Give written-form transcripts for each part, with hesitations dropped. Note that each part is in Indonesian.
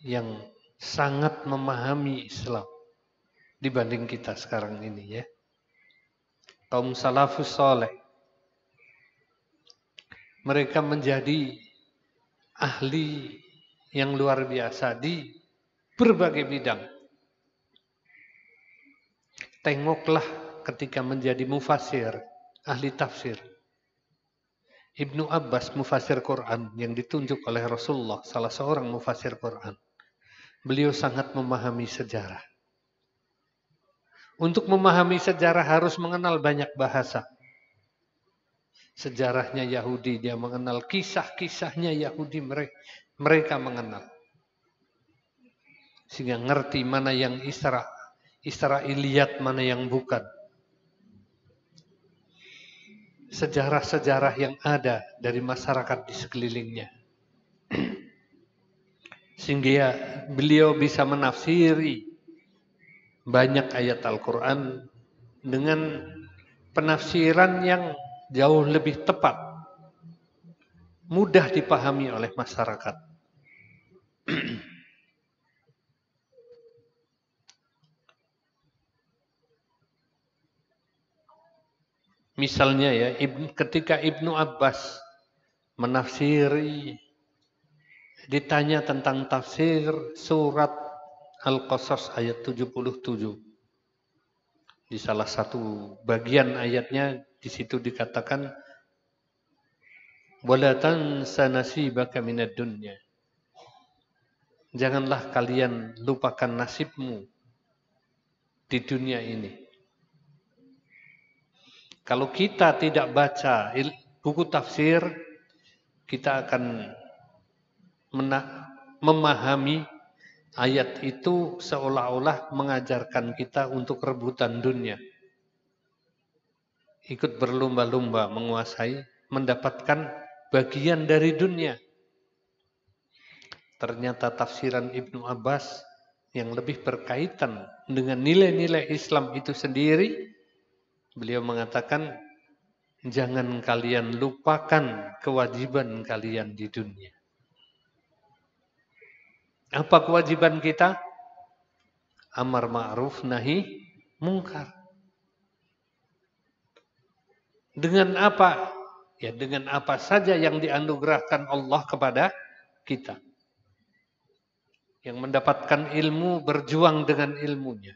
yang sangat memahami Islam dibanding kita sekarang ini ya. Kaum salafus saleh, mereka menjadi ahli yang luar biasa di berbagai bidang. Tengoklah ketika menjadi mufassir, ahli tafsir. Ibnu Abbas, mufassir Quran yang ditunjuk oleh Rasulullah, salah seorang mufassir Quran. Beliau sangat memahami sejarah. Untuk memahami sejarah harus mengenal banyak bahasa. Sejarahnya Yahudi, dia mengenal kisah-kisahnya Yahudi, mereka mengenal. Sehingga ngerti mana yang Israiliyat, mana yang bukan. Sejarah-sejarah yang ada dari masyarakat di sekelilingnya. Sehingga beliau bisa menafsiri banyak ayat Al-Quran dengan penafsiran yang jauh lebih tepat, mudah dipahami oleh masyarakat. Misalnya ya, ketika Ibnu Abbas menafsiri, ditanya tentang tafsir surat Al-Qasas ayat 77. Di salah satu bagian ayatnya di situ dikatakan wala tansa nasibaka minad dunya. Janganlah kalian lupakan nasibmu di dunia ini. Kalau kita tidak baca buku tafsir, kita akan memahami ayat itu seolah-olah mengajarkan kita untuk rebutan dunia. Ikut berlomba-lomba menguasai, mendapatkan bagian dari dunia. Ternyata tafsiran Ibnu Abbas yang lebih berkaitan dengan nilai-nilai Islam itu sendiri, beliau mengatakan, jangan kalian lupakan kewajiban kalian di dunia. Apa kewajiban kita? Amar ma'ruf nahi mungkar. Dengan apa? Ya dengan apa saja yang dianugerahkan Allah kepada kita. Yang mendapatkan ilmu, berjuang dengan ilmunya.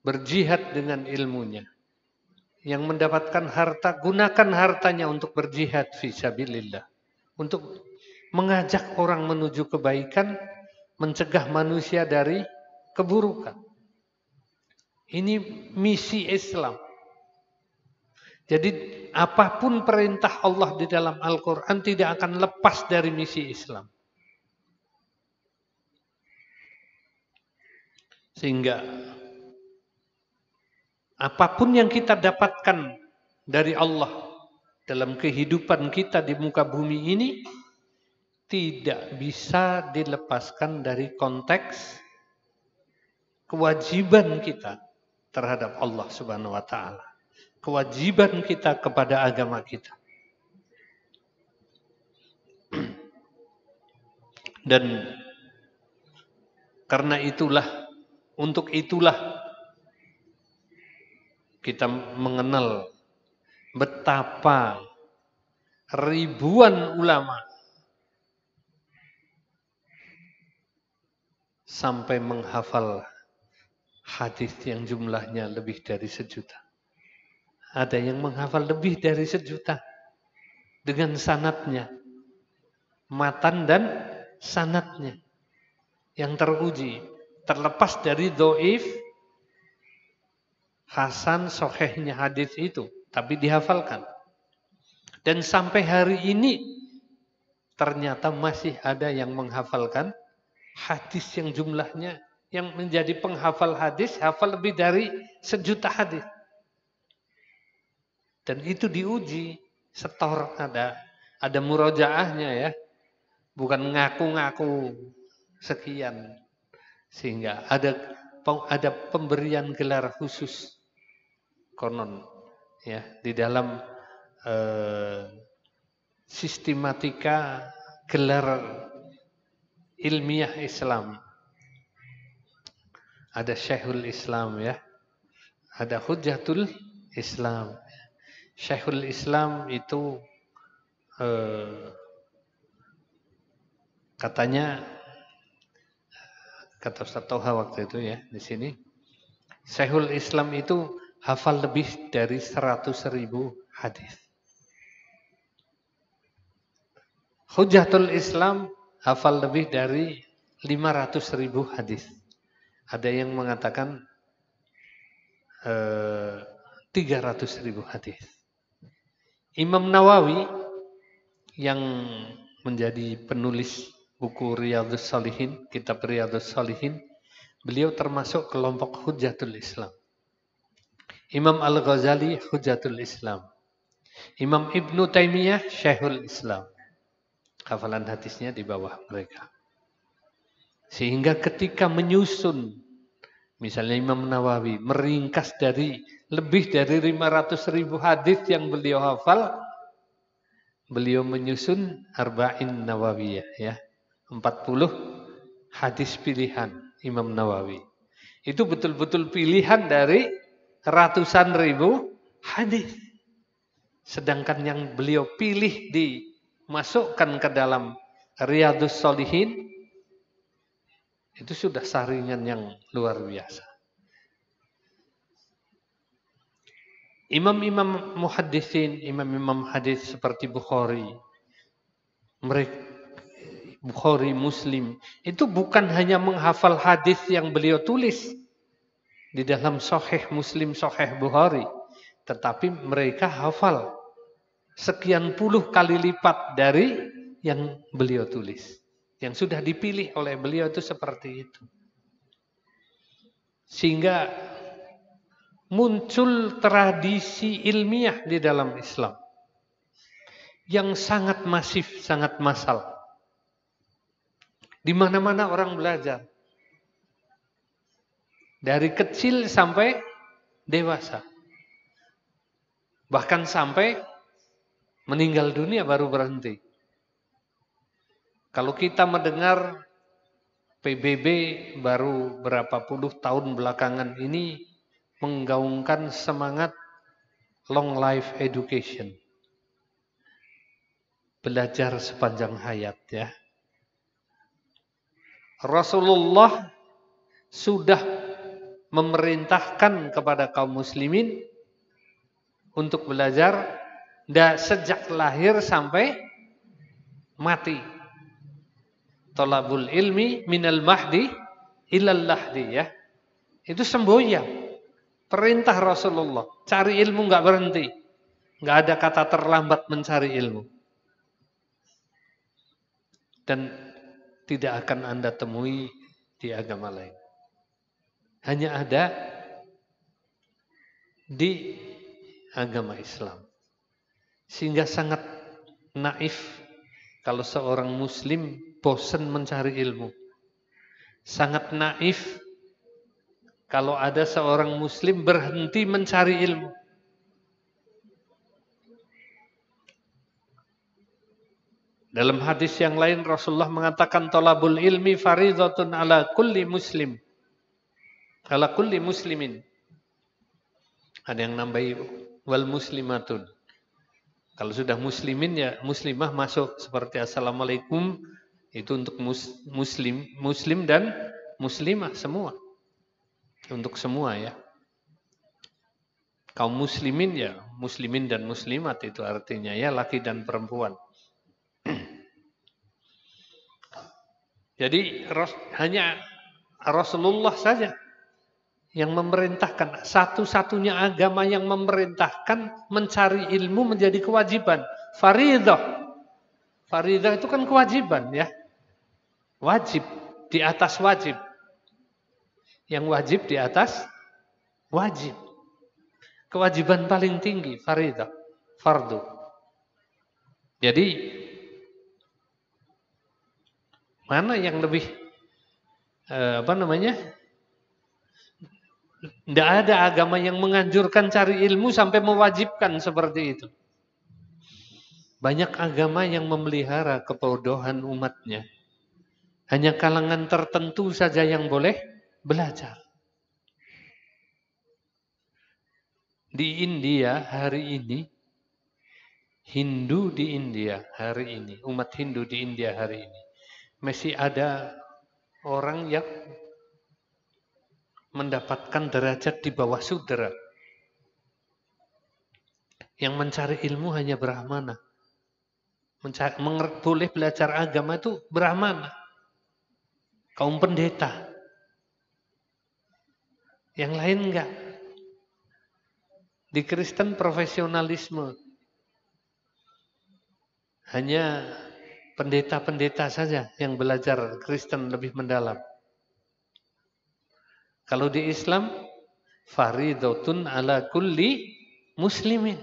Berjihad dengan ilmunya. Yang mendapatkan harta, gunakan hartanya untuk berjihad fisabilillah. Untuk mengajak orang menuju kebaikan, mencegah manusia dari keburukan. Ini misi Islam. Jadi apapun perintah Allah di dalam Al-Quran tidak akan lepas dari misi Islam. Sehingga apapun yang kita dapatkan dari Allah dalam kehidupan kita di muka bumi ini tidak bisa dilepaskan dari konteks kewajiban kita terhadap Allah Subhanahu wa taala. Kewajiban kita kepada agama kita. Dan karena itulah, untuk itulah kita mengenal betapa ribuan ulama sampai menghafal hadis yang jumlahnya lebih dari 1.000.000. Ada yang menghafal lebih dari 1.000.000 dengan sanadnya, matan dan sanadnya yang teruji, terlepas dari dhaif, hasan, sahihnya hadis itu, tapi dihafalkan. Dan sampai hari ini ternyata masih ada yang menghafalkan hadis yang jumlahnya, yang menjadi penghafal hadis, hafal lebih dari 1.000.000 hadis. Dan itu diuji, setor ada murojaahnya ya. Bukan ngaku-ngaku sekian. Sehingga ada pemberian gelar khusus konon ya di dalam sistematika gelar ilmiah Islam. Ada Syekhul Islam ya. Ada Hujjatul Islam. Syekhul Islam itu katanya, kata Ustaz Toha waktu itu ya di sini, Syekhul Islam itu hafal lebih dari 100.000 hadis. Hujjatul Islam hafal lebih dari 500.000 hadis. Ada yang mengatakan 300.000 hadis. Imam Nawawi yang menjadi penulis buku Riyadhus Shalihin, kitab Riyadhus Shalihin, beliau termasuk kelompok Hujjatul Islam. Imam Al-Ghazali Hujjatul Islam. Imam Ibnu Taimiyah Syekhul Islam. Hafalan hadisnya di bawah mereka. Sehingga ketika menyusun, misalnya Imam Nawawi meringkas dari lebih dari 500.000 hadis yang beliau hafal, beliau menyusun Arba'in Nawawiyah ya. 40 hadis pilihan Imam Nawawi. Itu betul-betul pilihan dari ratusan ribu hadis. Sedangkan yang beliau pilih dimasukkan ke dalam Riyadhus Shalihin itu sudah saringan yang luar biasa. Imam-imam muhaddisin, imam-imam hadis seperti Bukhari, Muslim, itu bukan hanya menghafal hadis yang beliau tulis di dalam Sahih Muslim, Sahih Bukhari, tetapi mereka hafal sekian puluh kali lipat dari yang beliau tulis. Yang sudah dipilih oleh beliau itu seperti itu. Sehingga muncul tradisi ilmiah di dalam Islam yang sangat masif, sangat massal. Di mana-mana orang belajar. Dari kecil sampai dewasa. Bahkan sampai meninggal dunia baru berhenti. Kalau kita mendengar PBB baru berapa puluh tahun belakangan ini menggaungkan semangat long life education. Belajar sepanjang hayat ya. Rasulullah sudah memerintahkan kepada kaum muslimin untuk belajar sejak lahir sampai mati. Thalabul ilmi minal mahdi ilal lahdi ya. Itu semboyan. Perintah Rasulullah. Cari ilmu enggak berhenti. Enggak ada kata terlambat mencari ilmu. Dan tidak akan Anda temui di agama lain. Hanya ada di agama Islam. Sehingga sangat naif kalau seorang muslim bosan mencari ilmu. Sangat naif kalau ada seorang muslim berhenti mencari ilmu. Dalam hadis yang lain Rasulullah mengatakan thalabul ilmi fardhatun ala kulli muslim. Ala kulli muslimin. Ada yang nambahi wal muslimatun. Kalau sudah muslimin ya muslimah masuk seperti assalamualaikum. Itu untuk muslim dan muslimah semua. Untuk semua ya. Kaum muslimin ya, muslimin dan muslimat itu artinya ya laki dan perempuan. Jadi hanya Rasulullah saja yang memerintahkan, satu-satunya agama yang memerintahkan mencari ilmu menjadi kewajiban. Faridah. Faridah itu kan kewajiban ya. Wajib di atas wajib. Yang wajib di atas wajib. Kewajiban paling tinggi faridah, fardu. Jadi mana yang lebih Tidak ada agama yang menganjurkan cari ilmu sampai mewajibkan seperti itu. Banyak agama yang memelihara kebodohan umatnya. Hanya kalangan tertentu saja yang boleh belajar. Di India hari ini, Hindu di India hari ini, umat Hindu di India hari ini, masih ada orang yang mendapatkan derajat di bawah Sudra. Yang mencari ilmu hanya Brahmana. Boleh belajar agama itu Brahmana. Kaum pendeta. Yang lain enggak. Di Kristen profesionalisme. Hanya pendeta-pendeta saja yang belajar Kristen lebih mendalam. Kalau di Islam, faridotun ala kulli muslimin.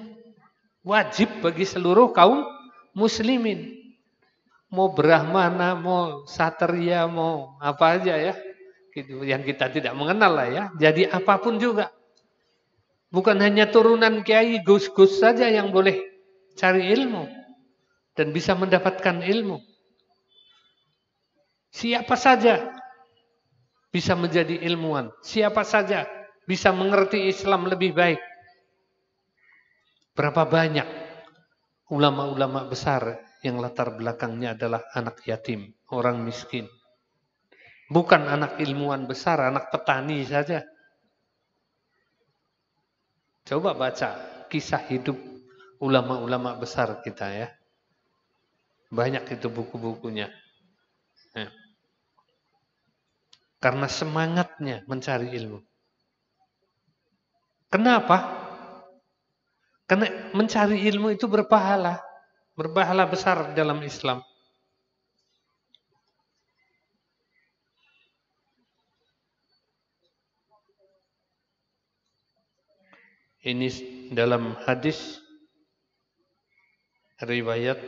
Wajib bagi seluruh kaum muslimin. Mau Brahmana, mau Satria, mau apa aja ya. Gitu, yang kita tidak mengenal lah ya. Jadi apapun juga. Bukan hanya turunan kiai, gus-gus saja yang boleh cari ilmu. Dan bisa mendapatkan ilmu. Siapa saja bisa menjadi ilmuwan. Siapa saja bisa mengerti Islam lebih baik. Berapa banyak ulama-ulama besar yang latar belakangnya adalah anak yatim, orang miskin. Bukan anak ilmuwan besar, anak petani saja. Coba baca kisah hidup ulama-ulama besar kita ya. Banyak itu buku-bukunya. Ya. Karena semangatnya mencari ilmu. Kenapa? Karena mencari ilmu itu berpahala. Berpahala besar dalam Islam. Ini dalam hadis riwayat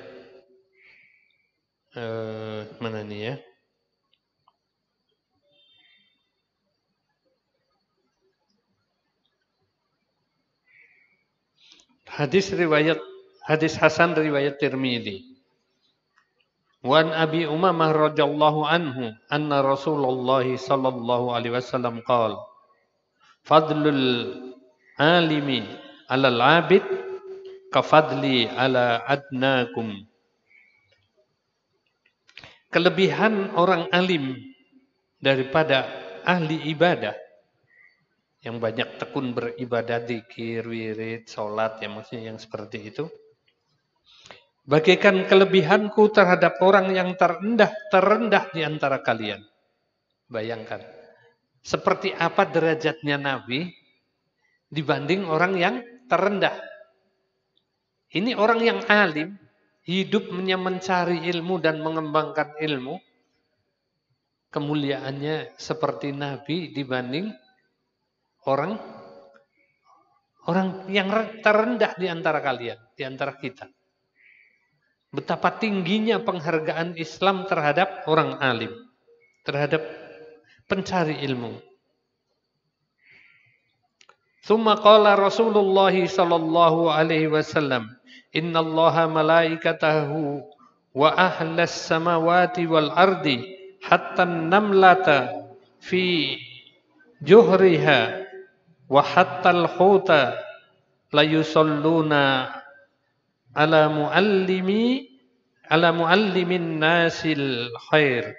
mana nih ya? Hadis Hasan riwayat Tirmidzi. Wan Abi Umamah radhiyallahu anhu anna Rasulullah sallallahu alaihi wasallam qala fadlul alimi 'alal 'abid kafadli 'ala adnakum. Kelebihan orang alim daripada ahli ibadah yang banyak tekun beribadah, dzikir, wirid, salat, ya maksudnya yang seperti itu. Bagaikan kelebihanku terhadap orang yang terendah di antara kalian. Bayangkan, seperti apa derajatnya Nabi dibanding orang yang terendah. Ini orang yang alim, hidupnya mencari ilmu dan mengembangkan ilmu, kemuliaannya seperti Nabi dibanding orang yang terendah di antara kalian, di antara kita. Betapa tingginya penghargaan Islam terhadap orang alim, terhadap pencari ilmu. Tsumma qala Rasulullah sallallahu alaihi wasallam, innallaha malaikatahu wa ahlas samawati wal ardi hatta namlata fi juhriha wa hatta al-huta la yusalluna ala muallimin nasil khair.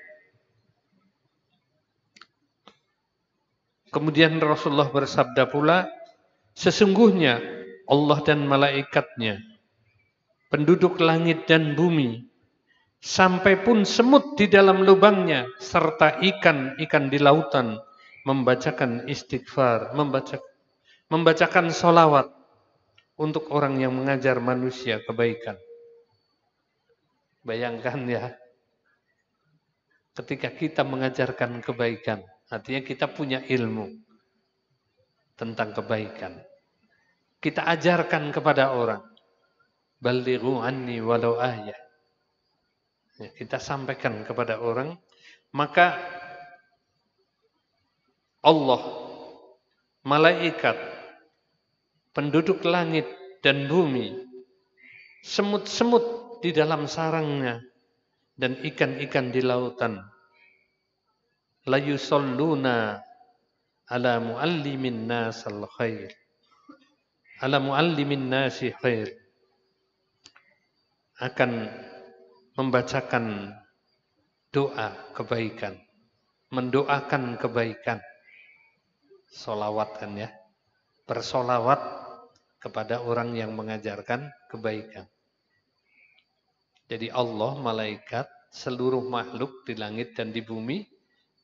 Kemudian Rasulullah bersabda pula, sesungguhnya Allah dan malaikatnya, penduduk langit dan bumi, sampai pun semut di dalam lubangnya, serta ikan-ikan di lautan, membacakan istighfar, membacakan sholawat untuk orang yang mengajar manusia kebaikan. Bayangkan ya, ketika kita mengajarkan kebaikan, artinya kita punya ilmu tentang kebaikan. Kita ajarkan kepada orang, balighu anni walau ayah. Ya, kita sampaikan kepada orang, maka Allah, malaikat, penduduk langit dan bumi, semut-semut di dalam sarangnya, dan ikan-ikan di lautan la yusalluna ala muallimin nasal khair. Ala muallimin nasi khair. Akan membacakan doa kebaikan, mendoakan kebaikan. Solawat kan ya, bersolawat kepada orang yang mengajarkan kebaikan. Jadi Allah, malaikat, seluruh makhluk di langit dan di bumi,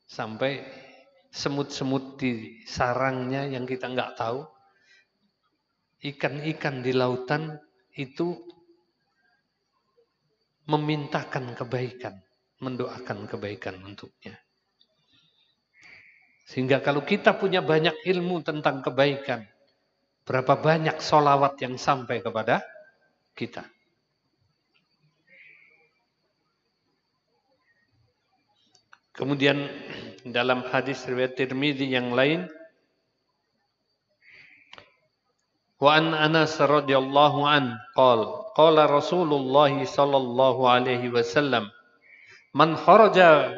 sampai semut-semut di sarangnya yang kita nggak tahu, ikan-ikan di lautan itu memintakan kebaikan, mendoakan kebaikan untuknya. Sehingga kalau kita punya banyak ilmu tentang kebaikan, berapa banyak solawat yang sampai kepada kita. Kemudian dalam hadis riwayat Tirmidzi yang lain, wa an Anas radhiyallahu an qala Rasulullah sallallahu alaihi wasallam, man kharaja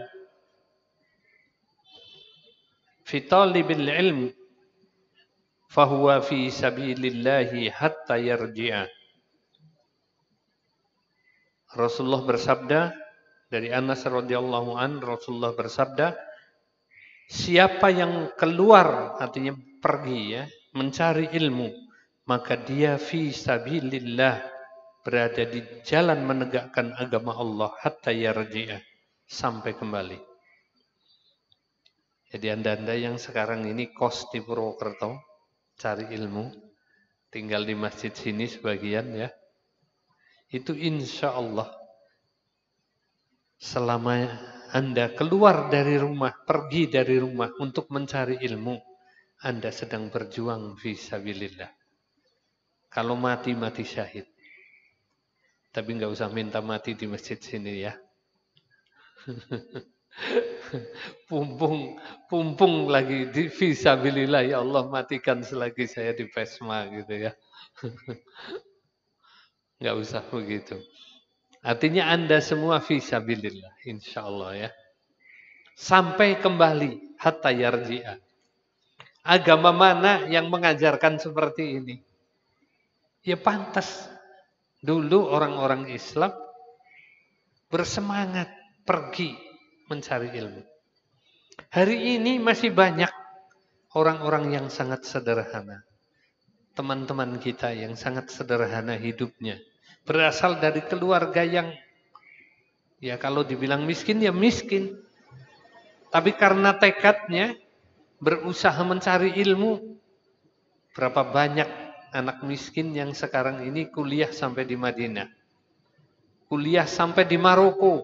fi talibil ilm fahuwa fi sabilillahi hatta yarji'a. Rasulullah bersabda, dari Anas radhiyallahu an, Rasulullah bersabda, siapa yang keluar, artinya pergi ya, mencari ilmu, maka dia fi sabilillah, berada di jalan menegakkan agama Allah hatta yarji'a, sampai kembali. Jadi anda-anda yang sekarang ini kos di Purwokerto, cari ilmu, tinggal di masjid sini sebagian ya, itu insya Allah selama Anda keluar dari rumah, pergi dari rumah untuk mencari ilmu, Anda sedang berjuang fisabilillah. Kalau mati, mati syahid. Tapi nggak usah minta mati di masjid sini ya. Pumpung lagi di fisabilillah, ya Allah matikan selagi saya di pesma gitu ya. Nggak usah begitu. Artinya Anda semua fisabilillah, insya Allah ya. Sampai kembali hatta yarji'a. Agama mana yang mengajarkan seperti ini? Ya pantas. Dulu orang-orang Islam bersemangat pergi mencari ilmu. Hari ini masih banyak orang-orang yang sangat sederhana. Teman-teman kita yang sangat sederhana hidupnya. Berasal dari keluarga yang, ya kalau dibilang miskin, ya miskin. Tapi karena tekadnya berusaha mencari ilmu, berapa banyak anak miskin yang sekarang ini kuliah sampai di Madinah. Kuliah sampai di Maroko.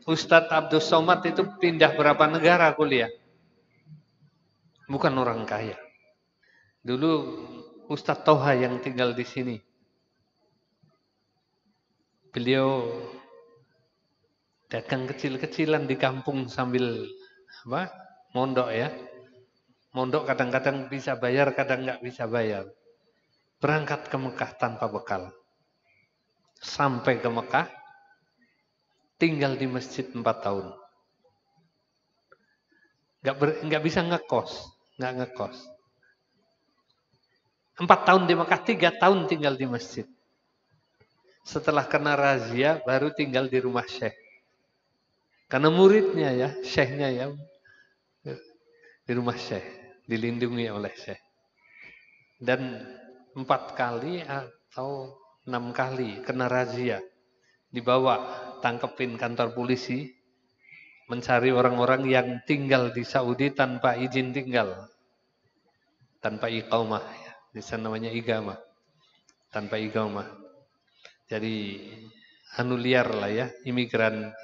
Ustadz Abdus Somad itu pindah berapa negara kuliah. Bukan orang kaya. Dulu Ustadz Toha yang tinggal di sini. Beliau dagang kecil-kecilan di kampung sambil mondok ya. Mondok kadang-kadang bisa bayar, kadang nggak bisa bayar. Berangkat ke Mekah tanpa bekal. Sampai ke Mekah, tinggal di masjid 4 tahun. Nggak bisa ngekos, nggak ngekos. 4 tahun di Mekah, 3 tahun tinggal di masjid. Setelah kena razia, baru tinggal di rumah syekh. Karena muridnya ya, syekhnya ya, di rumah syekh, dilindungi oleh syekh. Dan 4 kali atau 6 kali kena razia, dibawa, tangkepin kantor polisi, mencari orang-orang yang tinggal di Saudi tanpa izin tinggal, tanpa iqamah, ya. Di sana namanya iqamah, tanpa iqamah. Jadi liar lah ya, imigran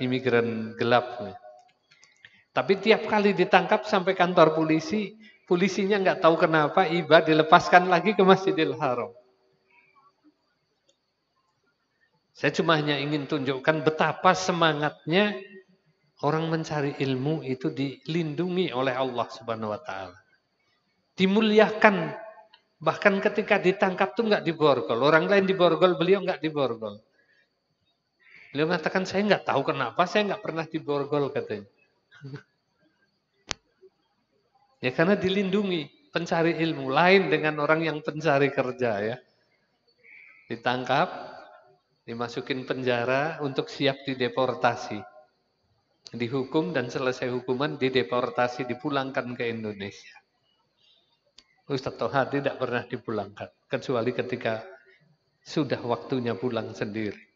gelap. Tapi tiap kali ditangkap sampai kantor polisi, polisinya nggak tahu kenapa iba dilepaskan lagi ke Masjidil Haram. Saya cuma hanya ingin tunjukkan betapa semangatnya orang mencari ilmu itu dilindungi oleh Allah Subhanahu wa taala. Dimuliakan, bahkan ketika ditangkap tuh nggak diborgol. Orang lain diborgol, beliau nggak diborgol. Beliau mengatakan, saya nggak tahu kenapa, saya nggak pernah diborgol katanya. Ya karena dilindungi, pencari ilmu. Lain dengan orang yang pencari kerja ya. Ditangkap, dimasukin penjara untuk siap dideportasi. Dihukum dan selesai hukuman dideportasi, dipulangkan ke Indonesia. Ustadz Toha tidak pernah dipulangkan, kecuali ketika sudah waktunya pulang sendiri.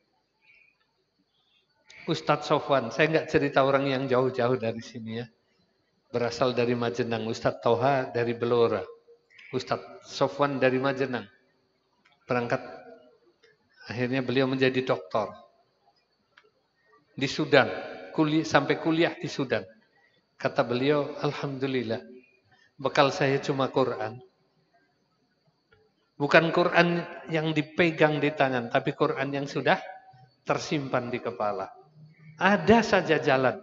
Ustadz Sofwan, saya nggak cerita orang yang jauh-jauh dari sini ya. Berasal dari Majenang, Ustadz Toha dari Belora, Ustadz Sofwan dari Majenang. Berangkat, akhirnya beliau menjadi doktor. Di Sudan, sampai kuliah di Sudan. Kata beliau, Alhamdulillah, bekal saya cuma Quran. Bukan Quran yang dipegang di tangan, tapi Quran yang sudah tersimpan di kepala. Ada saja jalan.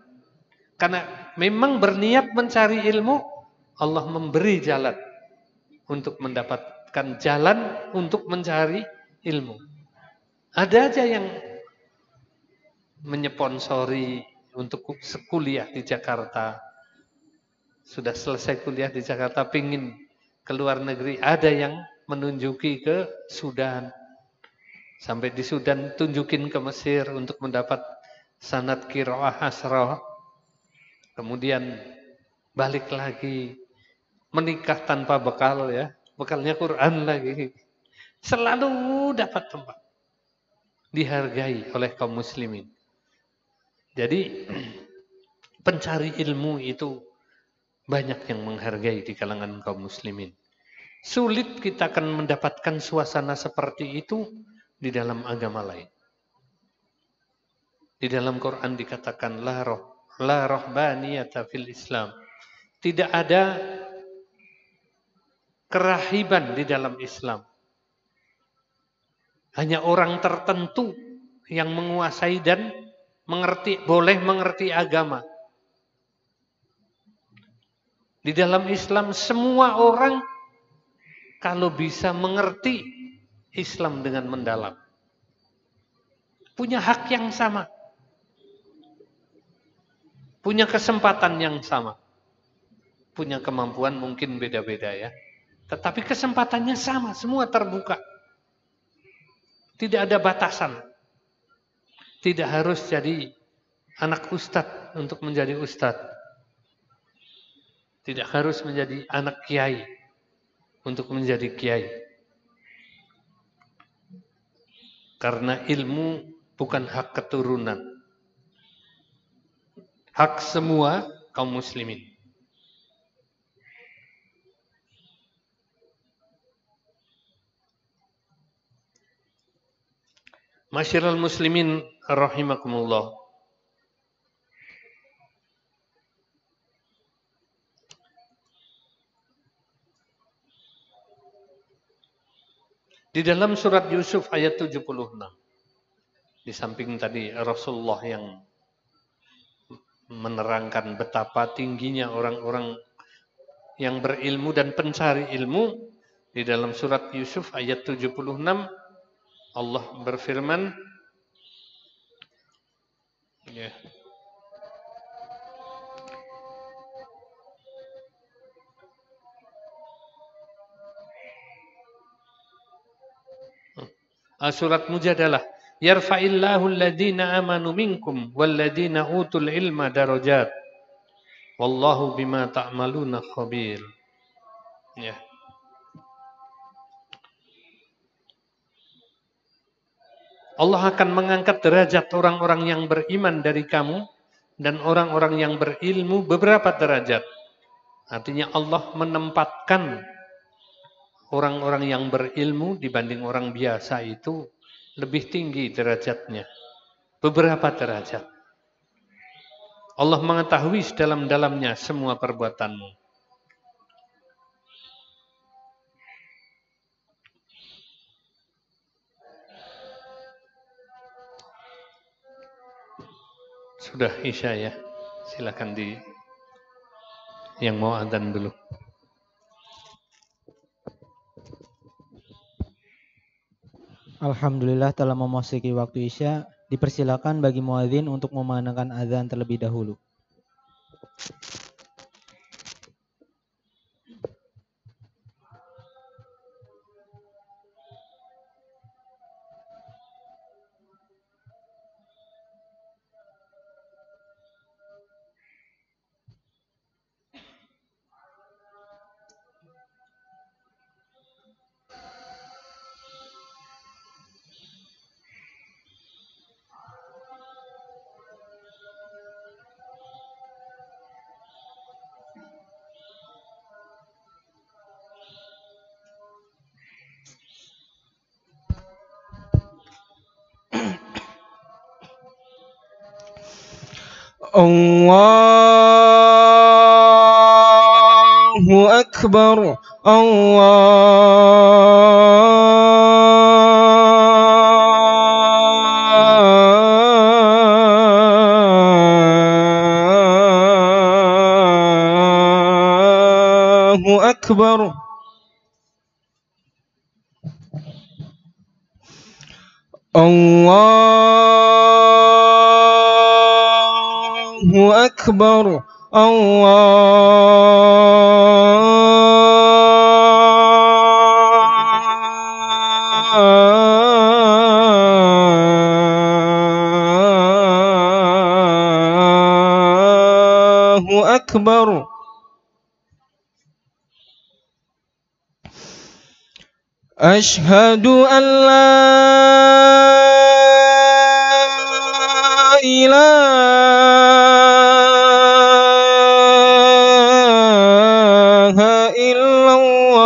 Karena memang berniat mencari ilmu, Allah memberi jalan untuk mendapatkan jalan untuk mencari ilmu. Ada aja yang menyponsori untuk kuliah di Jakarta. Sudah selesai kuliah di Jakarta, pingin ke luar negeri. Ada yang menunjuki ke Sudan. Sampai di Sudan tunjukin ke Mesir untuk mendapat sanad qiraah hasrah. Kemudian balik lagi, menikah tanpa bekal ya. Bekalnya Quran lagi. Selalu dapat tempat. Dihargai oleh kaum muslimin. Jadi pencari ilmu itu banyak yang menghargai di kalangan kaum muslimin. Sulit kita akan mendapatkan suasana seperti itu di dalam agama lain. Di dalam Quran dikatakan la rahbaniyata fil Islam. Tidak ada kerahiban di dalam Islam. Hanya orang tertentu yang menguasai dan boleh mengerti agama. Di dalam Islam semua orang kalau bisa mengerti Islam dengan mendalam. Punya hak yang sama. Punya kesempatan yang sama. Punya kemampuan mungkin beda-beda ya. Tetapi kesempatannya sama, semua terbuka. Tidak ada batasan. Tidak harus jadi anak ustadz untuk menjadi ustadz. Tidak harus menjadi anak kiai untuk menjadi kiai. Karena ilmu bukan hak keturunan. Hak semua kaum muslimin. Masyiral muslimin rahimakumullah. Di dalam surat Yusuf ayat 76. Di samping tadi Rasulullah yang menerangkan betapa tingginya orang-orang yang berilmu dan pencari ilmu, di dalam surat Yusuf ayat 76 Allah berfirman ya. Surat Mujadalah, yarfa'illahu alladhina amanu minkum walladhina utul ilma darajat wallahu bima ta'maluna khabir. Ya. Allah akan mengangkat derajat orang-orang yang beriman dari kamu dan orang-orang yang berilmu beberapa derajat. Artinya Allah menempatkan orang-orang yang berilmu dibanding orang biasa itu lebih tinggi derajatnya. Beberapa derajat. Allah mengetahui sedalam-dalamnya semua perbuatanmu. Sudah Isya ya. Silakan yang mau adzan dulu. Alhamdulillah telah memasuki waktu Isya. Dipersilakan bagi muadzin untuk memandangkan azan terlebih dahulu. Allahu Akbar, Allahu Akbar. Allahu Akbar, Allahu Akbar. Ashhadu an la ilaha illallah.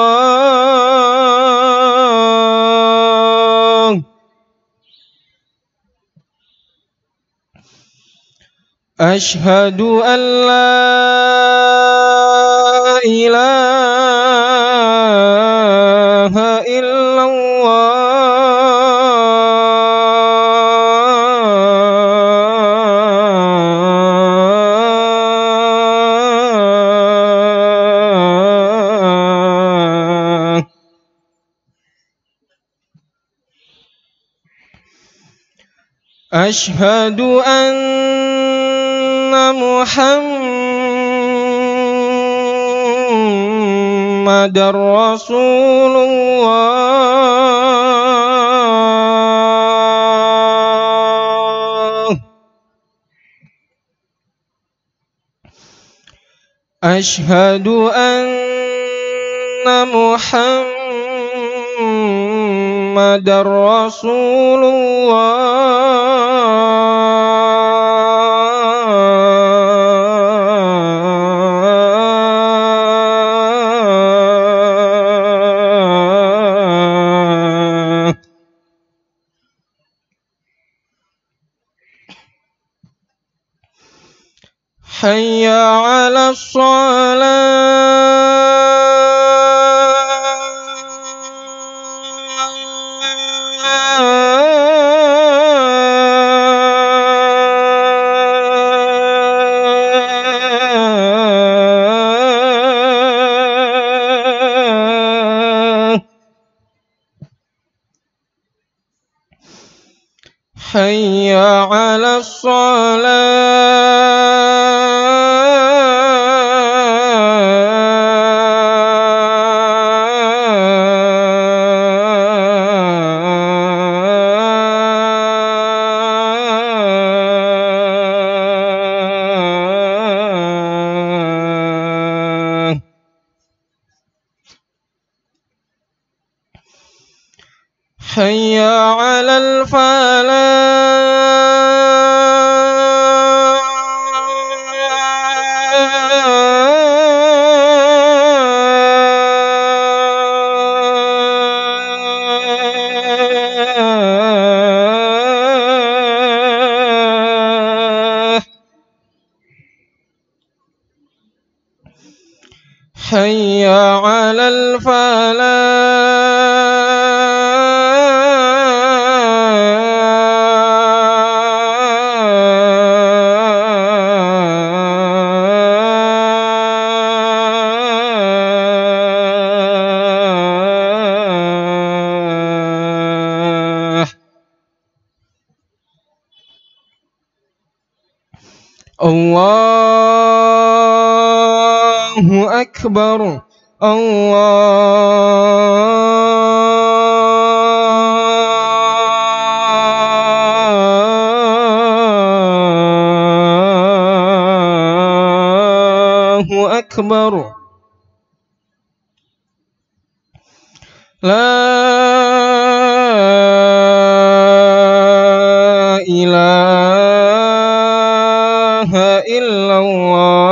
Ashhadu an la ilaha illallah. Ashhadu anna Muhammadar Rasulullah. Ashhadu anna Muhammadar Rasulullah. Hayya 'alas shalah. Hayya 'alas shalah. Hayya 'alal falah. Hayya 'alal falah. Allahu Akbar. Allahu Akbar. La ilaha illallah.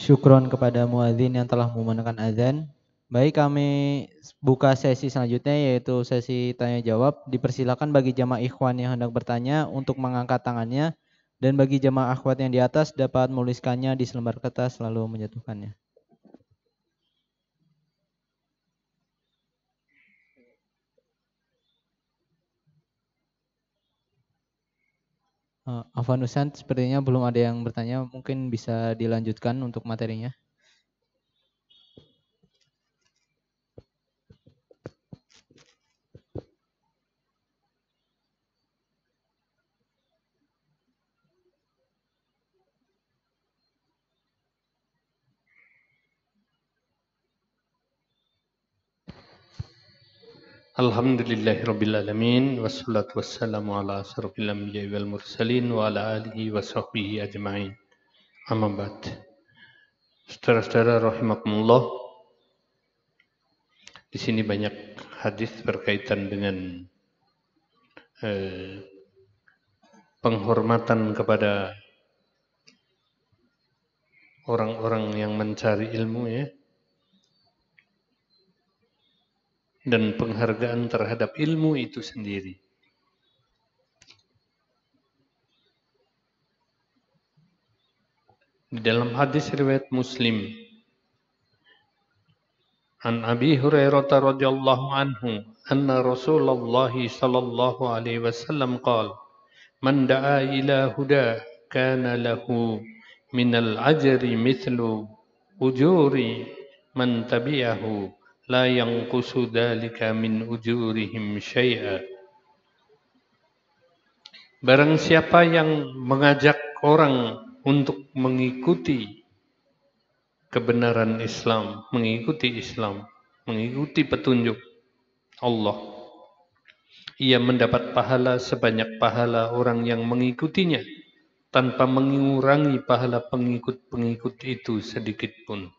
Syukron kepada muadzin yang telah memandangkan azan. Baik, kami buka sesi selanjutnya yaitu sesi tanya jawab. Dipersilakan bagi jamaah ikhwan yang hendak bertanya untuk mengangkat tangannya, dan bagi jamaah akhwat yang di atas dapat menuliskannya di selembar kertas lalu menjatuhkannya. Afwan Ustaz, sepertinya belum ada yang bertanya, mungkin bisa dilanjutkan untuk materinya. Alhamdulillahirrabbilalamin. Wassalatu wassalamu ala asrafil anbiya'i wal mursalin wa ala alihi wa sahbihi ajma'in. Amma ba'd. Saudara-saudara rahimakumullah, di sini banyak hadis berkaitan dengan penghormatan kepada orang-orang yang mencari ilmu, ya, dan penghargaan terhadap ilmu itu sendiri. Di dalam hadis riwayat Muslim, an Abi Hurairah radhiyallahu anhu, anna Rasulullah sallallahu alaihi wasallam qala, man da'a ila huda kana lahu minal ajri mithlu ujuri man tabi'ahu la yanqusu dzalika min ujurihim syai'a. Barang siapa yang mengajak orang untuk mengikuti kebenaran Islam, mengikuti petunjuk Allah, ia mendapat pahala sebanyak pahala orang yang mengikutinya, tanpa mengurangi pahala pengikut-pengikut itu sedikit pun.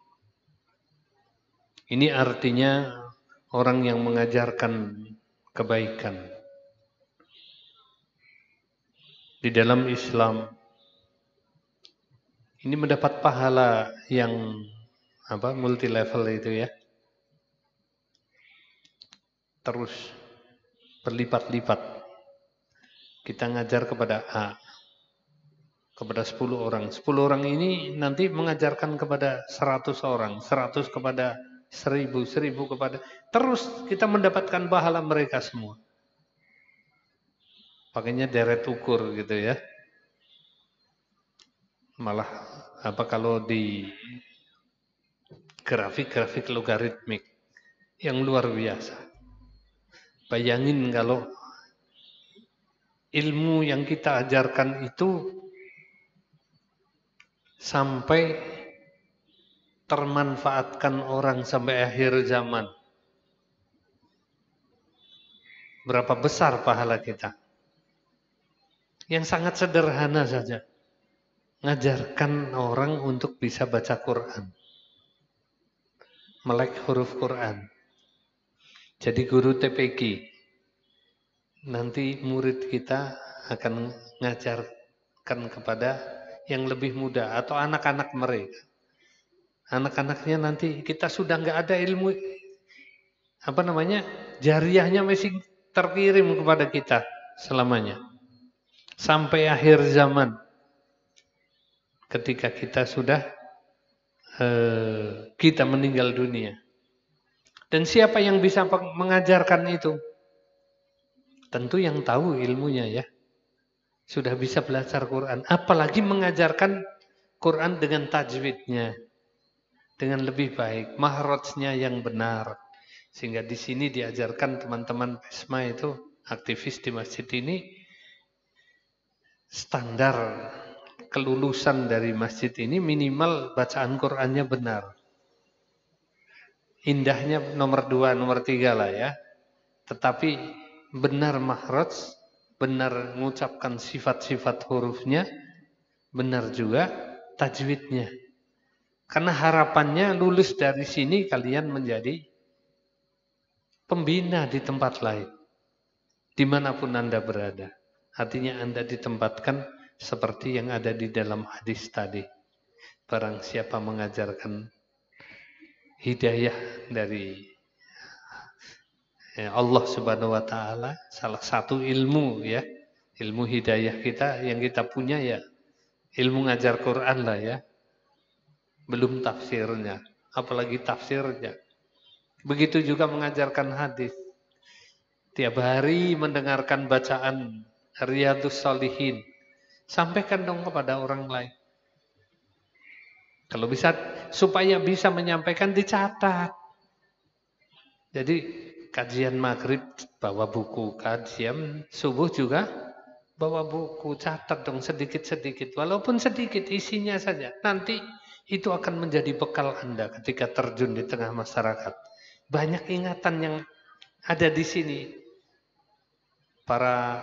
Ini artinya orang yang mengajarkan kebaikan. Di dalam Islam, ini mendapat pahala yang multi level itu, ya. Terus berlipat-lipat. Kita ngajar kepada A, kepada 10 orang. 10 orang ini nanti mengajarkan kepada 100 orang, 100 kepada 1000, 1000 kepada, terus kita mendapatkan pahala mereka semua. Pakainya deret ukur gitu, ya. Malah kalau di grafik logaritmik yang luar biasa. Bayangin kalau ilmu yang kita ajarkan itu sampai termanfaatkan orang sampai akhir zaman. Berapa besar pahala kita? Yang sangat sederhana saja. Ngajarkan orang untuk bisa baca Quran. Melek huruf Quran. Jadi guru TPQ. Nanti murid kita akan ngajarkan kepada yang lebih muda atau anak-anak mereka. Anak-anaknya nanti kita sudah nggak ada ilmu, jariahnya masih terkirim kepada kita selamanya. Sampai akhir zaman. Ketika kita sudah kita meninggal dunia. Dan siapa yang bisa mengajarkan itu? Tentu yang tahu ilmunya, ya. Sudah bisa belajar Quran. Apalagi mengajarkan Quran dengan tajwidnya, dengan lebih baik, mahrajnya yang benar. Sehingga di sini diajarkan teman-teman PESMA itu, aktivis di masjid ini, standar kelulusan dari masjid ini minimal bacaan Qurannya benar. Indahnya nomor 2, nomor 3 lah ya. Tetapi benar mahraj, benar mengucapkan sifat-sifat hurufnya, benar juga tajwidnya. Karena harapannya lulus dari sini kalian menjadi pembina di tempat lain. Dimanapun Anda berada. Artinya Anda ditempatkan seperti yang ada di dalam hadis tadi. Barang siapa mengajarkan hidayah dari Allah Subhanahu wa taala, salah satu ilmu ya, ilmu hidayah kita yang kita punya ya, ilmu ngajar Quran lah ya. Belum tafsirnya, apalagi tafsirnya. Begitu juga mengajarkan hadis. Tiap hari mendengarkan bacaan Riyadhus Shalihin, sampaikan dong kepada orang lain. Kalau bisa, supaya bisa menyampaikan dicatat. Jadi kajian maghrib bawa buku, kajian subuh juga bawa buku, catat dong sedikit-sedikit. Walaupun sedikit isinya saja. Nanti itu akan menjadi bekal Anda ketika terjun di tengah masyarakat. Banyak ingatan yang ada di sini. Para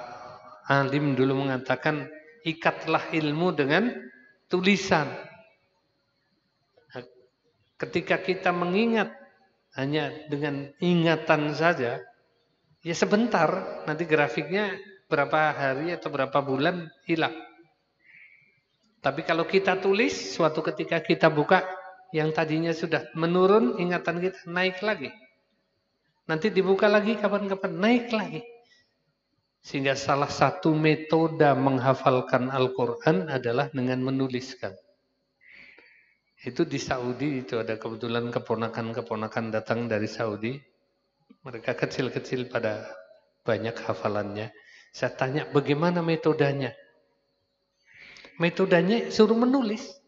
alim dulu mengatakan, ikatlah ilmu dengan tulisan. Ketika kita mengingat hanya dengan ingatan saja, ya sebentar, nanti grafiknya berapa hari atau berapa bulan hilang. Tapi kalau kita tulis, suatu ketika kita buka, yang tadinya sudah menurun, ingatan kita naik lagi. Nanti dibuka lagi, kapan-kapan naik lagi. Sehingga salah satu metode menghafalkan Al-Quran adalah dengan menuliskan. Itu di Saudi, itu ada kebetulan keponakan-keponakan datang dari Saudi. Mereka kecil-kecil pada banyak hafalannya. Saya tanya bagaimana metodenya. Metodenya suruh menulis.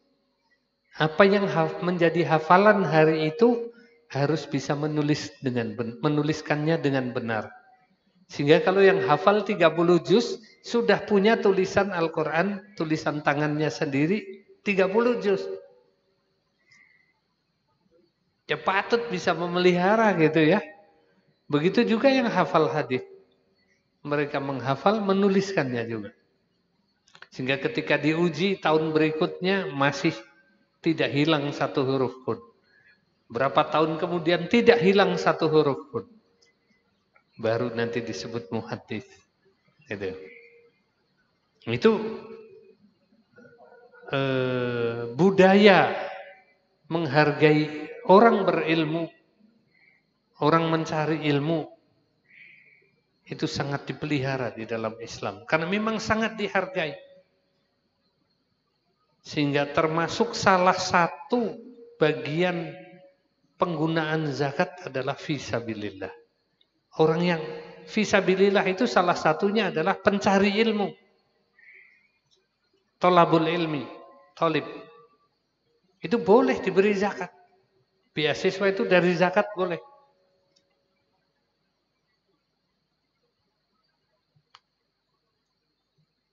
Apa yang menjadi hafalan hari itu harus bisa menuliskannya dengan benar. Sehingga kalau yang hafal 30 juz sudah punya tulisan Al-Quran, tulisan tangannya sendiri 30 juz. Ya patut bisa memelihara gitu ya. Begitu juga yang hafal hadis. Mereka menghafal, menuliskannya juga. Sehingga ketika diuji tahun berikutnya masih tidak hilang satu huruf pun. Berapa tahun kemudian tidak hilang satu huruf pun. Baru nanti disebut muhaddits. Itu budaya menghargai orang berilmu, orang mencari ilmu, itu sangat dipelihara di dalam Islam. Karena memang sangat dihargai. Sehingga termasuk salah satu bagian penggunaan zakat adalah fisabilillah. Orang yang fisabilillah itu salah satunya adalah pencari ilmu. Thalabul ilmi, talib. Itu boleh diberi zakat. Beasiswa itu dari zakat boleh.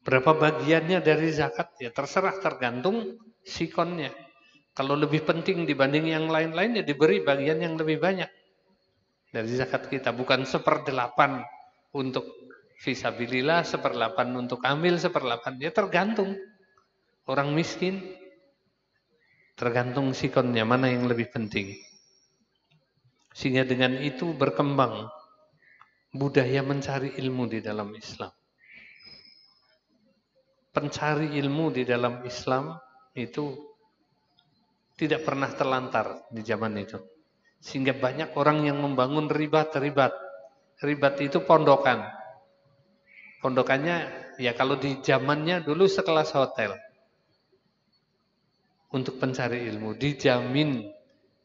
Berapa bagiannya dari zakat? Ya terserah, tergantung sikonnya. Kalau lebih penting dibanding yang lain-lain, ya diberi bagian yang lebih banyak. Dari zakat kita, bukan 1/8 untuk fisabilillah, 1/8 untuk amil, 1/8. Ya tergantung. Orang miskin, tergantung sikonnya, mana yang lebih penting. Sehingga dengan itu berkembang budaya mencari ilmu di dalam Islam. Pencari ilmu di dalam Islam itu tidak pernah terlantar di zaman itu. Sehingga banyak orang yang membangun ribat. Ribat itu pondokan. Pondokannya ya kalau di zamannya dulu sekelas hotel. Untuk pencari ilmu, dijamin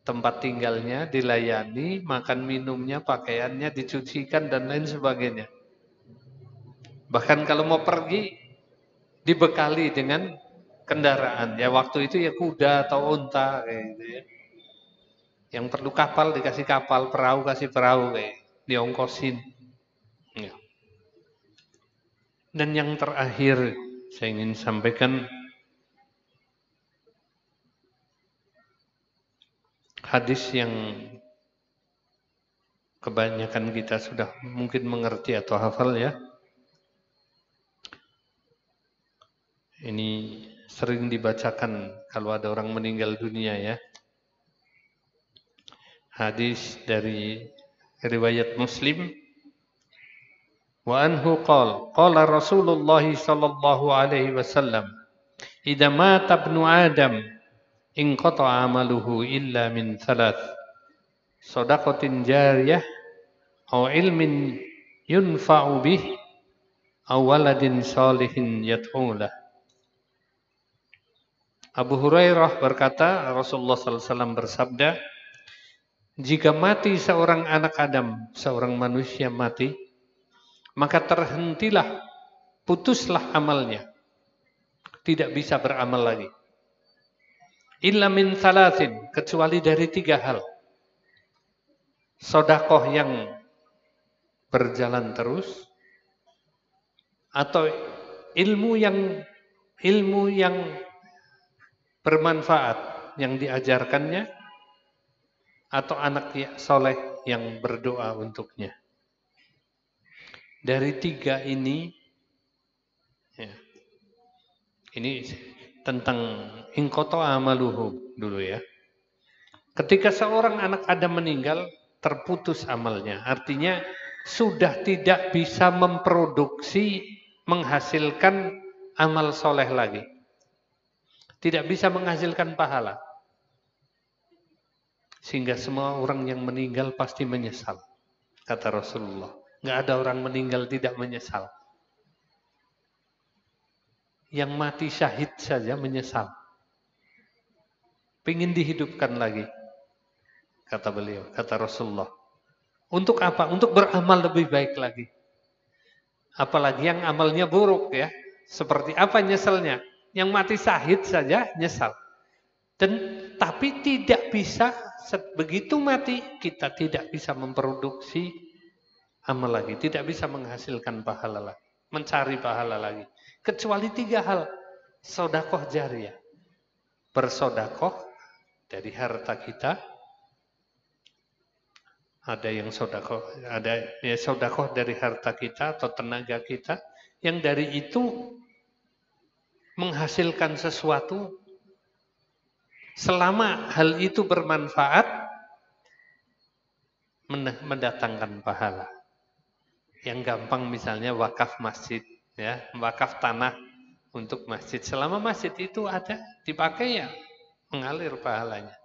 tempat tinggalnya, dilayani, makan minumnya, pakaiannya, dicucikan dan lain sebagainya. Bahkan kalau mau pergi, dibekali dengan kendaraan. Ya waktu itu ya kuda atau unta kayak gitu ya. Yang perlu kapal dikasih kapal, perahu kasih perahu kayak diongkosin. Ya. Dan yang terakhir saya ingin sampaikan hadis yang kebanyakan kita sudah mungkin mengerti atau hafal ya. Ini sering dibacakan kalau ada orang meninggal dunia ya. Hadis dari riwayat Muslim. Wa anhu qala Rasulullah sallallahu alaihi wasallam, "Idza mata ibnu Adam inqata'a amaluhu illa min thalath. Shadaqatin jariyah aw ilmin yunfa'u bih aw waladin shalihin yad'u lah." Abu Hurairah berkata, Rasulullah SAW bersabda, jika mati seorang anak Adam, seorang manusia mati, maka terhentilah, putuslah amalnya. Tidak bisa beramal lagi. Illa min thalathin, kecuali dari 3 hal. Sedekah yang berjalan terus, atau ilmu yang bermanfaat yang diajarkannya, atau anak soleh yang berdoa untuknya. Dari 3 ini, ya, ini tentang inqata'a amaluhu dulu ya. Ketika seorang anak Adam meninggal, terputus amalnya. Artinya sudah tidak bisa memproduksi, menghasilkan amal soleh lagi. Tidak bisa menghasilkan pahala. Sehingga semua orang yang meninggal pasti menyesal. Kata Rasulullah. Nggak ada orang meninggal tidak menyesal. Yang mati syahid saja menyesal. Pengen dihidupkan lagi. Kata beliau, kata Rasulullah. Untuk apa? Untuk beramal lebih baik lagi. Apalagi yang amalnya buruk ya. Seperti apa nyesalnya? Yang mati syahid saja nyesal. Tapi tidak bisa, begitu mati, kita tidak bisa memproduksi amal lagi. Tidak bisa menghasilkan pahala lagi. Mencari pahala lagi. Kecuali 3 hal. Sedekah jariyah. Bersedekah dari harta kita. Ada yang sedekah, ada ya sedekah dari harta kita atau tenaga kita. Yang dari itu menghasilkan sesuatu, selama hal itu bermanfaat, mendatangkan pahala. Yang gampang misalnya wakaf masjid, ya, wakaf tanah untuk masjid. Selama masjid itu ada, dipakai ya, mengalir pahalanya.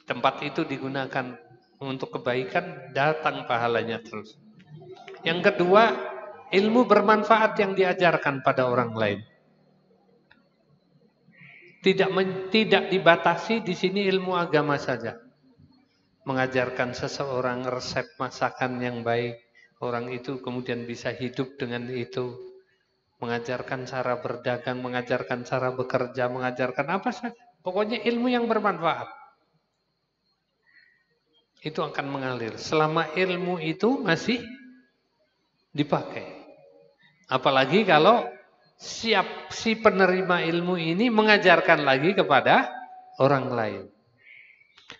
Tempat itu digunakan untuk kebaikan, datang pahalanya terus. Yang kedua, ilmu bermanfaat yang diajarkan pada orang lain. Tidak dibatasi di sini ilmu agama saja. Mengajarkan seseorang resep masakan yang baik, orang itu kemudian bisa hidup dengan itu. Mengajarkan cara berdagang, mengajarkan cara bekerja, mengajarkan apa saja. Pokoknya ilmu yang bermanfaat. Itu akan mengalir. Selama ilmu itu masih dipakai. Apalagi kalau si penerima ilmu ini mengajarkan lagi kepada orang lain.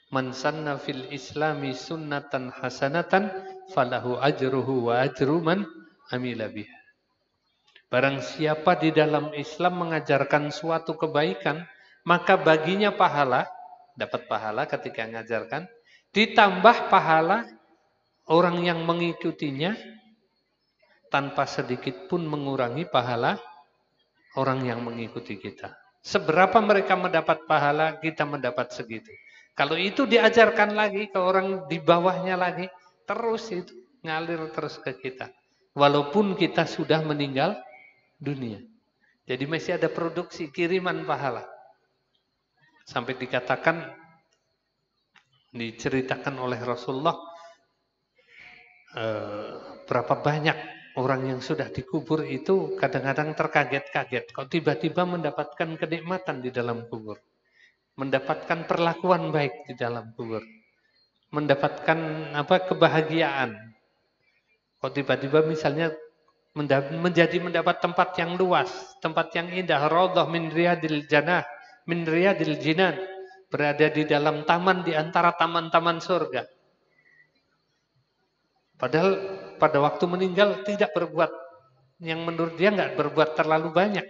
Man sanna fil islami sunnatan hasanatan falahu ajruhu wa ajru man amila biha. Barang siapa di dalam Islam mengajarkan suatu kebaikan, maka baginya pahala, dapat pahala ketika mengajarkan, ditambah pahala orang yang mengikutinya, tanpa sedikit pun mengurangi pahala orang yang mengikuti kita. Seberapa mereka mendapat pahala, kita mendapat segitu. Kalau itu diajarkan lagi ke orang di bawahnya lagi, terus itu ngalir terus ke kita. Walaupun kita sudah meninggal dunia. Jadi masih ada produksi kiriman pahala. Sampai dikatakan, diceritakan oleh Rasulullah, berapa banyak Orang yang sudah dikubur itu kadang-kadang terkaget-kaget. Kok tiba-tiba mendapatkan kenikmatan di dalam kubur. Mendapatkan perlakuan baik di dalam kubur. Mendapatkan kebahagiaan. Kok tiba-tiba misalnya mendapat tempat yang luas, tempat yang indah, raudhah min riyadil jannah, min riyadil jinan, berada di dalam taman di antara taman-taman surga. Padahal pada waktu meninggal tidak berbuat, yang menurut dia nggak berbuat terlalu banyak.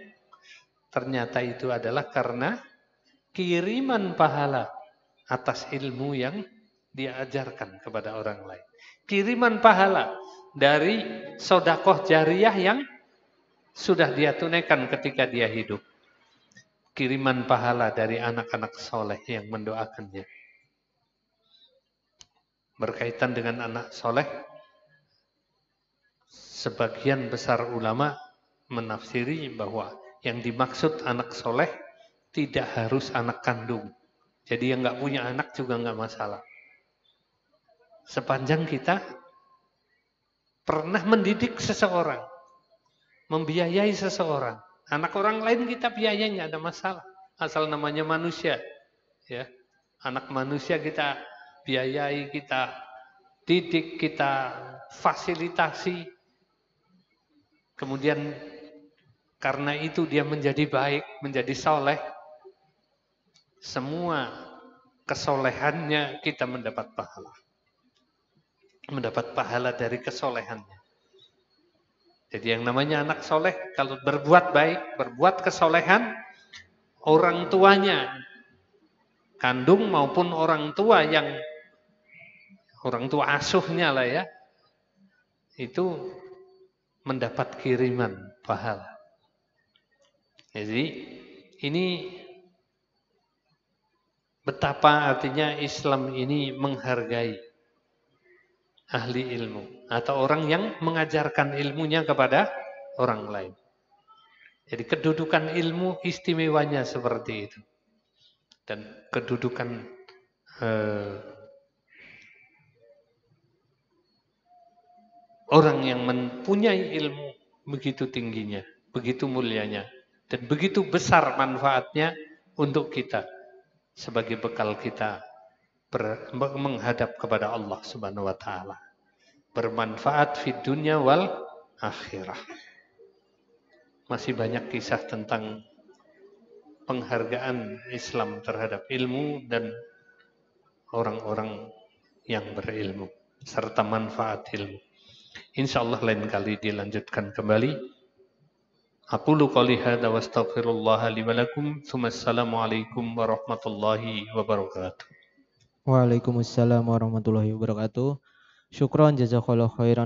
Ternyata itu adalah karena kiriman pahala atas ilmu yang dia ajarkan kepada orang lain. Kiriman pahala dari sedekah jariyah yang sudah dia tunaikan ketika dia hidup. Kiriman pahala dari anak-anak soleh yang mendoakannya. Berkaitan dengan anak soleh, sebagian besar ulama menafsiri bahwa yang dimaksud anak soleh tidak harus anak kandung. Jadi yang nggak punya anak juga nggak masalah. Sepanjang kita pernah mendidik seseorang, membiayai seseorang, anak orang lain kita biayai nggak ada masalah. Asal namanya manusia, ya, anak manusia kita biayai, kita didik, kita fasilitasi. Kemudian karena itu dia menjadi baik, menjadi soleh. Semua kesolehannya kita mendapat pahala. Mendapat pahala dari kesolehannya. Jadi yang namanya anak soleh, kalau berbuat baik, berbuat kesolehan, orang tuanya, kandung maupun orang tua asuhnya lah ya, itu mendapat kiriman pahala. Jadi ini betapa artinya Islam ini menghargai ahli ilmu atau orang yang mengajarkan ilmunya kepada orang lain. Jadi kedudukan ilmu istimewanya seperti itu. Dan kedudukan orang yang mempunyai ilmu begitu tingginya, begitu mulianya, dan begitu besar manfaatnya untuk kita sebagai bekal kita menghadap kepada Allah Subhanahu wa taala. Bermanfaat fid dunya wal akhirah. Masih banyak kisah tentang penghargaan Islam terhadap ilmu dan orang-orang yang berilmu serta manfaat ilmu. Insyaallah lain kali dilanjutkan kembali. Aqulu qouli hadza wa astaghfirullah li wa lakum. Assalamu alaikum warahmatullahi wabarakatuh. Waalaikumsalam warahmatullahi wabarakatuh. Syukron jazakallahu khairan.